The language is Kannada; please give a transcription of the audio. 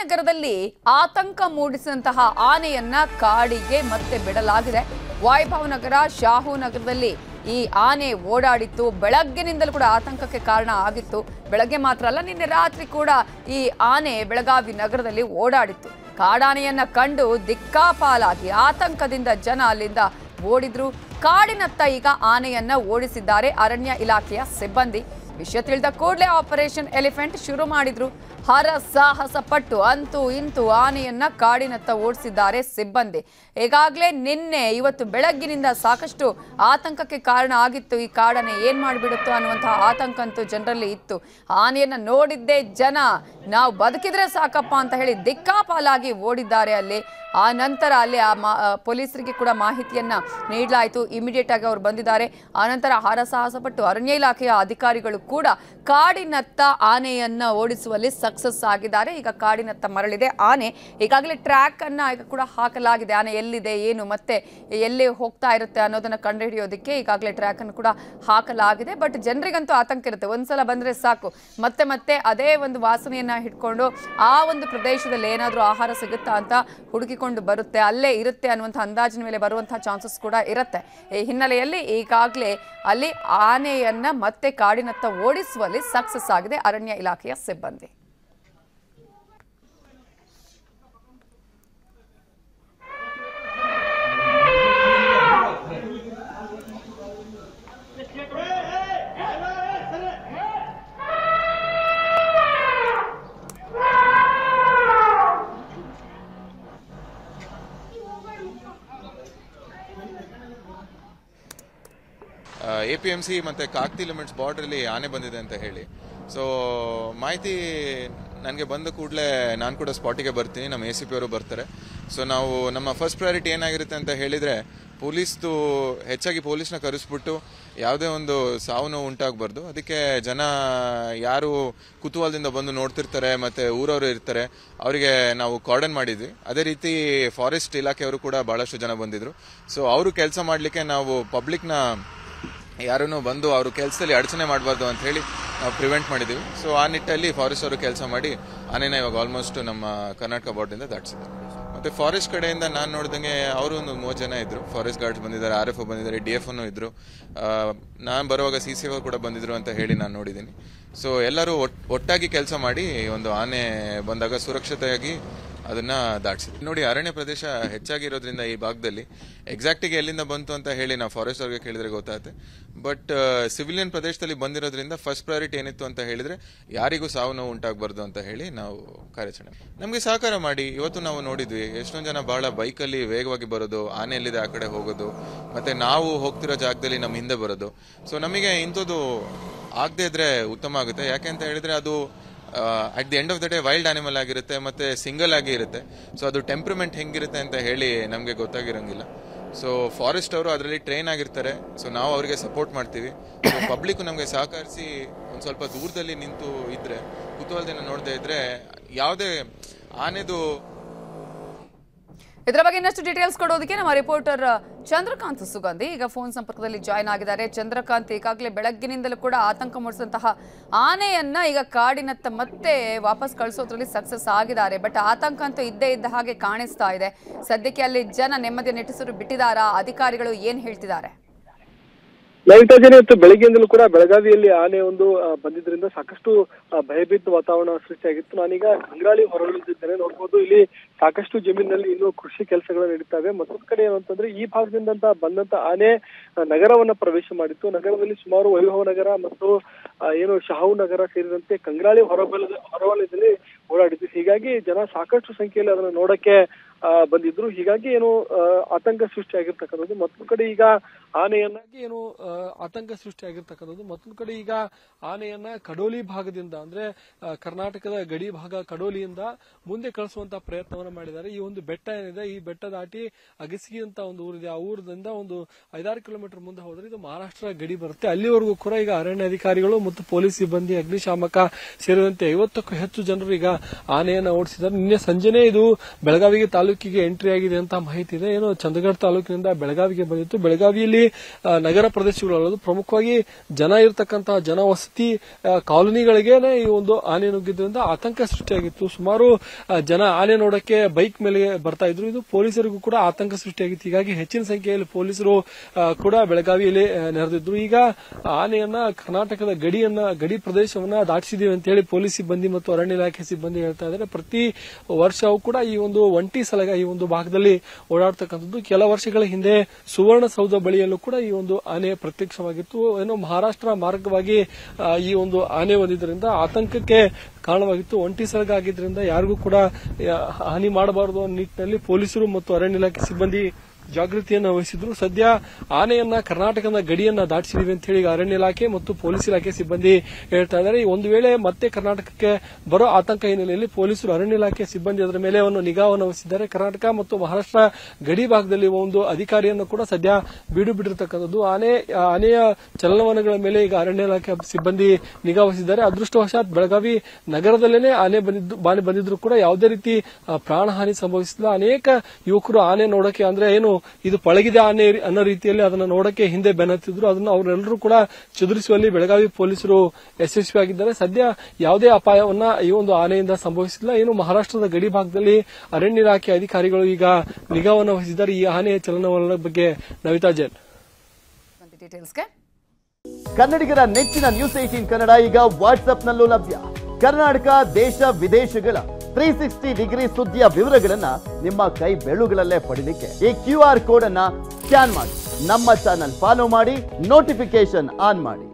ನಗರದಲ್ಲಿ ಆತಂಕ ಮೂಡಿಸಿದಂತಹ ಆನೆಯನ್ನ ಕಾಡಿಗೆ ಮತ್ತೆ ಬಿಡಲಾಗಿದೆ. ವೈಭವ್ ನಗರ, ಶಾಹು ನಗರದಲ್ಲಿ ಈ ಆನೆ ಓಡಾಡಿತ್ತು. ಬೆಳಗ್ಗಿನಿಂದಲೂ ಕೂಡ ಆತಂಕಕ್ಕೆ ಕಾರಣ ಆಗಿತ್ತು. ಬೆಳಗ್ಗೆ ಮಾತ್ರ ಅಲ್ಲ, ನಿನ್ನೆ ರಾತ್ರಿ ಕೂಡ ಈ ಆನೆ ಬೆಳಗಾವಿ ನಗರದಲ್ಲಿ ಓಡಾಡಿತ್ತು. ಕಾಡಾನೆಯನ್ನ ಕಂಡು ದಿಕ್ಕಾಪಾಲಾಗಿ ಆತಂಕದಿಂದ ಜನ ಅಲ್ಲಿಂದ ಓಡಿದ್ರು. ಕಾಡಿನತ್ತ ಈಗ ಆನೆಯನ್ನ ಓಡಿಸಿದ್ದಾರೆ ಅರಣ್ಯ ಇಲಾಖೆಯ ಸಿಬ್ಬಂದಿ. ವಿಷಯ ತಿಳಿದ ಕೂಡಲೇ ಆಪರೇಷನ್ ಎಲಿಫೆಂಟ್ ಶುರು ಮಾಡಿದ್ರು. ಹರಸಾಹಸ ಪಟ್ಟು ಅಂತೂ ಇಂತೂ ಆನೆಯನ್ನ ಕಾಡಿನತ್ತ ಓಡಿಸಿದ್ದಾರೆ ಸಿಬ್ಬಂದಿ. ಈಗಾಗಲೇ ನಿನ್ನೆ ಇವತ್ತು ಬೆಳಗ್ಗಿನಿಂದ ಸಾಕಷ್ಟು ಆತಂಕಕ್ಕೆ ಕಾರಣ ಆಗಿತ್ತು. ಈ ಕಾಡಾನೆ ಏನ್ ಮಾಡಿಬಿಡುತ್ತೋ ಅನ್ನುವಂತಹ ಆತಂಕ ಅಂತೂ ಜನರಲ್ಲಿ ಇತ್ತು. ಆನೆಯನ್ನ ನೋಡಿದ್ದೇ ಜನ ನಾವು ಬದುಕಿದ್ರೆ ಸಾಕಪ್ಪ ಅಂತ ಹೇಳಿ ದಿಕ್ಕಾಪಾಲಾಗಿ ಓಡಿದ್ದಾರೆ ಅಲ್ಲಿ. ಆ ನಂತರ ಅಲ್ಲಿ ಪೊಲೀಸರಿಗೆ ಕೂಡ ಮಾಹಿತಿಯನ್ನ ನೀಡಲಾಯಿತು. ಇಮಿಡಿಯೇಟ್ ಆಗಿ ಅವರು ಬಂದಿದ್ದಾರೆ. ಆನಂತರ ಹರಸಾಹಸ ಪಟ್ಟು ಅರಣ್ಯ ಇಲಾಖೆಯ ಅಧಿಕಾರಿಗಳು ಕೂಡ ಕಾಡಿನತ್ತ ಆನೆಯನ್ನ ಓಡಿಸುವಲ್ಲಿ ಸಕ್ಸಸ್ ಆಗಿದ್ದಾರೆ. ಈಗ ಕಾಡಿನತ್ತ ಮರಳಿದೆ ಆನೆ. ಈಗಾಗಲೇ ಟ್ರ್ಯಾಕ್ ಅನ್ನ ಈಗ ಕೂಡ ಹಾಕಲಾಗಿದೆ. ಆನೆ ಎಲ್ಲಿದೆ, ಏನು ಮತ್ತೆ ಎಲ್ಲಿ ಹೋಗ್ತಾ ಇರುತ್ತೆ ಅನ್ನೋದನ್ನ ಕಂಡುಹಿಡಿಯೋದಕ್ಕೆ ಈಗಾಗಲೇ ಟ್ರ್ಯಾಕ್ ಅನ್ನು ಕೂಡ ಹಾಕಲಾಗಿದೆ. ಬಟ್ ಜನರಿಗಂತೂ ಆತಂಕ ಇರುತ್ತೆ. ಒಂದ್ಸಲ ಬಂದ್ರೆ ಸಾಕು ಮತ್ತೆ ಮತ್ತೆ ಅದೇ ಒಂದು ವಾಸನೆಯನ್ನ ಹಿಡ್ಕೊಂಡು ಆ ಒಂದು ಪ್ರದೇಶದಲ್ಲಿ ಏನಾದರೂ ಆಹಾರ ಸಿಗುತ್ತಾ ಅಂತ ಹುಡುಕಿಕೊಂಡು ಬರುತ್ತೆ, ಅಲ್ಲೇ ಇರುತ್ತೆ ಅನ್ನುವಂಥ ಅಂದಾಜಿನ ಮೇಲೆ ಬರುವಂತಹ ಚಾನ್ಸಸ್ ಕೂಡ ಇರುತ್ತೆ. ಈ ಹಿನ್ನೆಲೆಯಲ್ಲಿ ಈಗಾಗಲೇ ಅಲ್ಲಿ ಆನೆಯನ್ನ ಮತ್ತೆ ಕಾಡಿನತ್ತ ಓಡಿಸುವಲ್ಲಿ ಸಕ್ಸಸ್ ಆಗಿದೆ ಅರಣ್ಯ ಇಲಾಖೆಯ ಸಿಬ್ಬಂದಿ. APMC ಮತ್ತೆ ಕಾಕ್ತಿ ಲಿಮಿಟ್ಸ್ ಬಾರ್ಡರ್ಲಿ ಆನೆ ಬಂದಿದೆ ಅಂತ ಹೇಳಿ ಸೊ ಮಾಹಿತಿ ನನಗೆ ಬಂದ ಕೂಡಲೇ ನಾನು ಕೂಡ ಸ್ಪಾಟಿಗೆ ಬರ್ತೀನಿ. ನಮ್ಮ ACP ಅವರು ಬರ್ತಾರೆ. ಸೊ ನಾವು ನಮ್ಮ ಫಸ್ಟ್ ಪ್ರಯಾರಿಟಿ ಏನಾಗಿರುತ್ತೆ ಅಂತ ಹೇಳಿದ್ರೆ ಪೊಲೀಸ್ದು ಹೆಚ್ಚಾಗಿ ಪೊಲೀಸ್ನ ಕರೆಸ್ಬಿಟ್ಟು ಯಾವುದೇ ಒಂದು ಸಾವು ನೋವು ಉಂಟಾಗಬಾರ್ದು. ಅದಕ್ಕೆ ಜನ ಯಾರು ಕುತೂಹಲದಿಂದ ಬಂದು ನೋಡ್ತಿರ್ತಾರೆ ಮತ್ತೆ ಊರವರು ಇರ್ತಾರೆ ಅವರಿಗೆ ನಾವು ಕಾರ್ಡನ್ ಮಾಡಿದ್ವಿ. ಅದೇ ರೀತಿ ಫಾರೆಸ್ಟ್ ಇಲಾಖೆಯವರು ಕೂಡ ಬಹಳಷ್ಟು ಜನ ಬಂದಿದ್ರು. ಸೊ ಅವರು ಕೆಲಸ ಮಾಡಲಿಕ್ಕೆ ನಾವು ಪಬ್ಲಿಕ್ನ ಯಾರನ್ನು ಬಂದು ಅವರು ಕೆಲಸದಲ್ಲಿ ಅಡಚಣೆ ಮಾಡಬಾರ್ದು ಅಂತ ಹೇಳಿ ನಾವು ಪ್ರಿವೆಂಟ್ ಮಾಡಿದ್ದೀವಿ. ಸೊ ಆ ನಿಟ್ಟಲ್ಲಿ ಫಾರೆಸ್ಟ್ ಅವರು ಕೆಲಸ ಮಾಡಿ ಆನೆನ ಇವಾಗ ಆಲ್ಮೋಸ್ಟ್ ನಮ್ಮ ಕರ್ನಾಟಕ ಬಾರ್ಡರಿಂದ ದಾಟಿಸಿದ್ದಾರೆ. ಮತ್ತೆ ಫಾರೆಸ್ಟ್ ಕಡೆಯಿಂದ ನಾನು ನೋಡಿದಂಗೆ ಅವರು ಒಂದು 30 ಜನ ಇದ್ರು. ಫಾರೆಸ್ಟ್ ಗಾರ್ಡ್ಸ್ ಬಂದಿದ್ದಾರೆ, RFO ಬಂದಿದ್ದಾರೆ, DFO ಇದ್ರು. ನಾನು ಬರುವಾಗ CCF ಕೂಡ ಬಂದಿದ್ರು ಅಂತ ಹೇಳಿ ನಾನು ನೋಡಿದ್ದೀನಿ. ಸೊ ಎಲ್ಲರೂ ಒಟ್ಟಾಗಿ ಕೆಲಸ ಮಾಡಿ ಒಂದು ಆನೆ ಬಂದಾಗ ಸುರಕ್ಷತೆಯಾಗಿ ಅದನ್ನ ದಾಟಿಸಿದ್ವಿ. ನೋಡಿ, ಅರಣ್ಯ ಪ್ರದೇಶ ಹೆಚ್ಚಾಗಿರೋದ್ರಿಂದ ಈ ಭಾಗದಲ್ಲಿ ಎಕ್ಸಾಕ್ಟಿಗೆ ಎಲ್ಲಿಂದ ಬಂತು ಅಂತ ಹೇಳಿ ನಾವು ಫಾರೆಸ್ಟ್ ಅವ್ರಿಗೆ ಕೇಳಿದ್ರೆ ಗೊತ್ತಾಗುತ್ತೆ. ಬಟ್ ಸಿವಿಲಿಯನ್ ಪ್ರದೇಶದಲ್ಲಿ ಬಂದಿರೋದ್ರಿಂದ ಫಸ್ಟ್ ಪ್ರಯಾರಿಟಿ ಏನಿತ್ತು ಅಂತ ಹೇಳಿದ್ರೆ ಯಾರಿಗೂ ಸಾವು ನೋವು ಉಂಟಾಗಬಾರ್ದು ಅಂತ ಹೇಳಿ ನಾವು ಕಾರ್ಯಾಚರಣೆ ನಮಗೆ ಸಹಕಾರ ಮಾಡಿ. ಇವತ್ತು ನಾವು ನೋಡಿದ್ವಿ ಎಷ್ಟೊಂದು ಜನ ಬಹಳ ಬೈಕಲ್ಲಿ ವೇಗವಾಗಿ ಬರೋದು, ಆನೆ ಎಲ್ಲಿದೆ ಆ ಕಡೆ ಹೋಗೋದು, ಮತ್ತೆ ನಾವು ಹೋಗ್ತಿರೋ ಜಾಗದಲ್ಲಿ ನಮ್ಮ ಹಿಂದೆ ಬರೋದು. ಸೊ ನಮಗೆ ಇಂಥದ್ದು ಆಗದೆ ಇದ್ರೆ ಉತ್ತಮ ಆಗುತ್ತೆ. ಯಾಕೆ ಅಂತ ಹೇಳಿದ್ರೆ ಅದು at the end of the day wild animal ಆಗಿರುತ್ತೆ ಮತ್ತೆ ಸಿಂಗಲ್ ಆಗಿ ಇರುತ್ತೆ. ಸೊ ಅದು ಟೆಂಪರ್ಮೆಂಟ್ ಹೆಂಗಿರುತ್ತೆ ಅಂತ ಹೇಳಿ ನಮಗೆ ಗೊತ್ತಾಗಿರಂಗಿಲ್ಲ. ಸೊ ಫಾರೆಸ್ಟ್ ಅವರು ಅದರಲ್ಲಿ ಟ್ರೈನ್ ಆಗಿರ್ತಾರೆ. ಸೊ ನಾವು ಅವರಿಗೆ ಸಪೋರ್ಟ್ ಮಾಡ್ತೀವಿ. ಸೊ ಪಬ್ಲಿಕ್ ನಮಗೆ ಸಹಕರಿಸಿ ಒಂದು ಸ್ವಲ್ಪ ದೂರದಲ್ಲಿ ನಿಂತು ಇದ್ರೆ ಕುತೂಹಲದಿಂದ ನೋಡದೆ ಇದ್ರೆ ಯಾವುದೇ ಆನೆದು ಇದರ ಬಗ್ಗೆ ಇನ್ನಷ್ಟು ಡೀಟೇಲ್ಸ್ ಕೊಡೋದಕ್ಕೆ ನಮ್ಮ ರಿಪೋರ್ಟರ್ ಚಂದ್ರಕಾಂತ್ ಸುಗಂಧಿ ಈಗ ಫೋನ್ ಸಂಪರ್ಕದಲ್ಲಿ ಜಾಯ್ನ್ ಆಗಿದ್ದಾರೆ. ಚಂದ್ರಕಾಂತ್, ಈಗಾಗಲೇ ಬೆಳಗ್ಗಿನಿಂದಲೂ ಕೂಡ ಆತಂಕ ಮೂಡಿಸಿದಂತಹ ಆನೆಯನ್ನ ಈಗ ಕಾಡಿನತ್ತ ಮತ್ತೆ ವಾಪಸ್ ಕಳಿಸೋದ್ರಲ್ಲಿ ಸಕ್ಸಸ್ ಆಗಿದ್ದಾರೆ. ಬಟ್ ಆತಂಕ ಅಂತೂ ಇದ್ದೇ ಇದ್ದ ಹಾಗೆ ಕಾಣಿಸ್ತಾ ಇದೆ. ಸದ್ಯಕ್ಕೆ ಅಲ್ಲಿ ಜನ ನೆಮ್ಮದಿಯ ನಿಟ್ಟಿಸಲು ಬಿಟ್ಟಿದ್ದಾರಾ? ಅಧಿಕಾರಿಗಳು ಏನ್ ಹೇಳ್ತಿದ್ದಾರೆ? ನೈಟಾಜನೆ ಇವತ್ತು ಬೆಳಗ್ಗೆಯಿಂದಲೂ ಕೂಡ ಬೆಳಗಾವಿಯಲ್ಲಿ ಆನೆ ಒಂದು ಬಂದಿದ್ರಿಂದ ಸಾಕಷ್ಟು ಭಯಭೀತ ವಾತಾವರಣ ಸೃಷ್ಟಿಯಾಗಿತ್ತು. ನಾನೀಗ ಕಂಗ್ರಾಳಿ ಹೊರಳಿದ್ದೇನೆ. ನೋಡ್ಬೋದು, ಇಲ್ಲಿ ಸಾಕಷ್ಟು ಜಮೀನಿನಲ್ಲಿ ಇನ್ನೂ ಕೃಷಿ ಕೆಲಸಗಳು ನಡೀತವೆ. ಮತ್ತೊಂದು ಕಡೆ ಏನಂತಂದ್ರೆ ಈ ಭಾಗದಿಂದ ಬಂದಂತ ಆನೆ ನಗರವನ್ನ ಪ್ರವೇಶ ಮಾಡಿತ್ತು. ನಗರದಲ್ಲಿ ಸುಮಾರು ವೈಭವ ನಗರ ಮತ್ತು ಏನು ಶಾಹು ನಗರ ಸೇರಿದಂತೆ ಕಂಗ್ರಾಳಿ ಹೊರವಲಯದಲ್ಲಿ ಓಡಾಡಿತ್ತು. ಹೀಗಾಗಿ ಜನ ಸಾಕಷ್ಟು ಸಂಖ್ಯೆಯಲ್ಲಿ ಅದನ್ನ ನೋಡಕ್ಕೆ ಬಂದಿದ್ರು. ಹೀಗಾಗಿ ಏನು ಆತಂಕ ಸೃಷ್ಟಿಯಾಗಿರ್ತಕ್ಕಂಥದ್ದು. ಮತ್ತೊಂದು ಕಡೆ ಈಗ ಆನೆಯನ್ನ ಕಡೋಲಿ ಭಾಗದಿಂದ ಅಂದ್ರೆ ಕರ್ನಾಟಕದ ಗಡಿ ಭಾಗ ಕಡೋಲಿಯಿಂದ ಮುಂದೆ ಕಳಿಸುವಂತ ಪ್ರಯತ್ನವನ್ನ ಮಾಡಿದ್ದಾರೆ. ಈ ಒಂದು ಬೆಟ್ಟ ಏನಿದೆ, ಈ ಬೆಟ್ಟ ದಾಟಿ ಅಗಸಿಗಿ ಅಂತ ಒಂದು ಊರಿದೆ. ಆ ಊರದಿಂದ ಒಂದು 5-6 ಕಿಲೋಮೀಟರ್ ಮುಂದೆ ಹೋದ್ರೆ ಇದು ಮಹಾರಾಷ್ಟ್ರ ಗಡಿ ಬರುತ್ತೆ. ಅಲ್ಲಿವರೆಗೂ ಕೂಡ ಈಗ ಅರಣ್ಯ ಅಧಿಕಾರಿಗಳು ಮತ್ತು ಪೊಲೀಸ್ ಸಿಬ್ಬಂದಿ, ಅಗ್ನಿಶಾಮಕ ಸೇರಿದಂತೆ 50ಕ್ಕೂ ಹೆಚ್ಚು ಜನರು ಈಗ ಆನೆಯನ್ನ ಓಡಿಸಿದ್ದಾರೆ. ನಿನ್ನೆ ಸಂಜೆನೇ ಇದು ಬೆಳಗಾವಿಗೆ ತಾಲೂಕಿಗೆ ಎಂಟ್ರಿ ಆಗಿದೆ ಅಂತ ಮಾಹಿತಿ ಇದೆ. ಏನು ಚಂದಗಢ ತಾಲೂಕಿನಿಂದ ಬೆಳಗಾವಿಗೆ ಬಂದಿತ್ತು. ಬೆಳಗಾವಿಯಲ್ಲಿ ನಗರ ಪ್ರದೇಶಗಳು ಪ್ರಮುಖವಾಗಿ ಜನ ಇರತಕ್ಕಂತಹ ಜನವಸತಿ ಕಾಲೋನಿಗಳಿಗೆ ಈ ಒಂದು ಆನೆ ನುಗ್ಗಿದ್ರಿಂದ ಆತಂಕ ಸೃಷ್ಟಿಯಾಗಿತ್ತು. ಸುಮಾರು ಜನ ಆನೆ ನೋಡಕ್ಕೆ ಬೈಕ್ ಮೇಲೆ ಬರ್ತಾ ಇದ್ರು. ಇದು ಪೊಲೀಸರಿಗೂ ಕೂಡ ಆತಂಕ ಸೃಷ್ಟಿಯಾಗಿತ್ತು. ಹೀಗಾಗಿ ಹೆಚ್ಚಿನ ಸಂಖ್ಯೆಯಲ್ಲಿ ಪೊಲೀಸರು ಕೂಡ ಬೆಳಗಾವಿಯಲ್ಲಿ ನೆರೆದಿದ್ರು. ಈಗ ಆನೆಯನ್ನ ಕರ್ನಾಟಕದ ಗಡಿ ಪ್ರದೇಶವನ್ನ ದಾಟಿಸಿದೀವಿ ಅಂತ ಹೇಳಿ ಪೊಲೀಸ್ ಸಿಬ್ಬಂದಿ ಮತ್ತು ಅರಣ್ಯ ಇಲಾಖೆ ಸಿಬ್ಬಂದಿ ಹೇಳ್ತಾ ಇದ್ದಾರೆ. ಪ್ರತಿ ವರ್ಷವೂ ಕೂಡ ಈ ಒಂದು ಒಂಟಿ ಸಲಗ ಈ ಒಂದು ಭಾಗದಲ್ಲಿ ಓಡಾಡ್ತಕ್ಕಂಥದ್ದು. ಕೆಲ ವರ್ಷಗಳ ಹಿಂದೆ ಸುವರ್ಣಸೌಧ ಬಳಿಯಲ್ಲೂ ಕೂಡ ಈ ಒಂದು ಆನೆ ಪ್ರತ್ಯಕ್ಷವಾಗಿತ್ತು. ಏನು ಮಹಾರಾಷ್ಟ್ರ ಮಾರ್ಗವಾಗಿ ಈ ಒಂದು ಆನೆ ಬಂದಿದ್ದರಿಂದ ಆತಂಕಕ್ಕೆ ಕಾರಣವಾಗಿತ್ತು. ಒಂಟಿ ಸಲಗ ಆಗಿದ್ರಿಂದ ಯಾರಿಗೂ ಕೂಡ ಹಾನಿ ಮಾಡಬಾರದು ಅನ್ನೋ ನಿಟ್ಟಿನಲ್ಲಿ ಪೊಲೀಸರು ಮತ್ತು ಅರಣ್ಯ ಇಲಾಖೆ ಸಿಬ್ಬಂದಿ ಜಾಗೃತಿಯನ್ನು ವಹಿಸಿದ್ರು. ಸದ್ಯ ಆನೆಯನ್ನ ಕರ್ನಾಟಕದ ಗಡಿಯನ್ನ ದಾಟಿಸಿದೀವಿ ಅಂತ ಹೇಳಿ ಅರಣ್ಯ ಇಲಾಖೆ ಮತ್ತು ಪೊಲೀಸ್ ಇಲಾಖೆ ಸಿಬ್ಬಂದಿ ಹೇಳ್ತಾ ಇದ್ದಾರೆ. ಒಂದು ವೇಳೆ ಮತ್ತೆ ಕರ್ನಾಟಕಕ್ಕೆ ಬರೋ ಆತಂಕ ಹಿನ್ನೆಲೆಯಲ್ಲಿ ಪೊಲೀಸರು ಅರಣ್ಯ ಇಲಾಖೆ ಸಿಬ್ಬಂದಿ ಅದರ ಮೇಲೆ ಒಂದು ನಿಗಾವನ್ನು ವಹಿಸಿದ್ದಾರೆ. ಕರ್ನಾಟಕ ಮತ್ತು ಮಹಾರಾಷ್ಟ್ರ ಗಡಿ ಭಾಗದಲ್ಲಿ ಒಂದು ಅಧಿಕಾರಿಯನ್ನು ಕೂಡ ಸದ್ಯ ಬಿಟ್ಟಿರತಕ್ಕಂಥದ್ದು. ಆನೆಯ ಚಲನವಲನಗಳ ಮೇಲೆ ಈಗ ಅರಣ್ಯ ಇಲಾಖೆ ಸಿಬ್ಬಂದಿ ನಿಗಾ ವಹಿಸಿದ್ದಾರೆ. ಅದೃಷ್ಟವಶಾತ್ ಬೆಳಗಾವಿ ನಗರದಲ್ಲೇನೆ ಆನೆ ಬಂದಿದ್ರು ಕೂಡ ಯಾವುದೇ ರೀತಿ ಪ್ರಾಣಹಾನಿ ಸಂಭವಿಸಿಲ್ಲ. ಅನೇಕ ಯುವಕರು ಆನೆ ನೋಡಕ್ಕೆ ಅಂದ್ರೆ ಏನು ಇದು ಪಳಗಿದೆ ಆನೆ ಅನ್ನೋ ರೀತಿಯಲ್ಲಿ ಅದನ್ನ ನೋಡಕ್ಕೆ ಹಿಂದೆ ಬೆನ್ನತ್ತಿದ್ರು. ಅದನ್ನು ಅವರೆಲ್ಲರೂ ಕೂಡ ಚದುರಿಸುವಲ್ಲಿ ಬೆಳಗಾವಿ ಪೊಲೀಸರು ಯಶಸ್ವಿಯಾಗಿದ್ದಾರೆ. ಸದ್ಯ ಯಾವುದೇ ಅಪಾಯವನ್ನ ಈ ಒಂದು ಆನೆಯಿಂದ ಸಂಭವಿಸಿಲ್ಲ. ಏನು ಮಹಾರಾಷ್ಟ್ರದ ಗಡಿ ಭಾಗದಲ್ಲಿ ಅರಣ್ಯ ಇಲಾಖೆ ಅಧಿಕಾರಿಗಳು ಈಗ ನಿಗಾವನ್ನು ವಹಿಸಿದ್ದಾರೆ. ಈ ಆನೆಯ ಚಲನವಲನದ ಬಗ್ಗೆ ನವಿತಾ ಜೈನ್. ಕನ್ನಡಿಗರ ನೆಚ್ಚಿನ ನ್ಯೂಸ್ 18 ಕನ್ನಡ ಈಗ ವಾಟ್ಸ್ಆಪ್ನಲ್ಲೂ ಲಭ್ಯ. ಕರ್ನಾಟಕ ದೇಶ ವಿದೇಶಗಳ 360 ಡಿಗ್ರಿ ಸುದ್ದಿಯ ವಿವರಗಳನ್ನ ನಿಮ್ಮ ಕೈ ಬೆರಳುಗಳಲ್ಲೇ ಪಡಿಲಿಕ್ಕೆ ಈ QR ಕೋಡ್ ಅನ್ನ ಸ್ಕ್ಯಾನ್ ಮಾಡಿ ನಮ್ಮ ಚಾನಲ್ ಫಾಲೋ ಮಾಡಿ, ನೋಟಿಫಿಕೇಶನ್ ಆನ್ ಮಾಡಿ.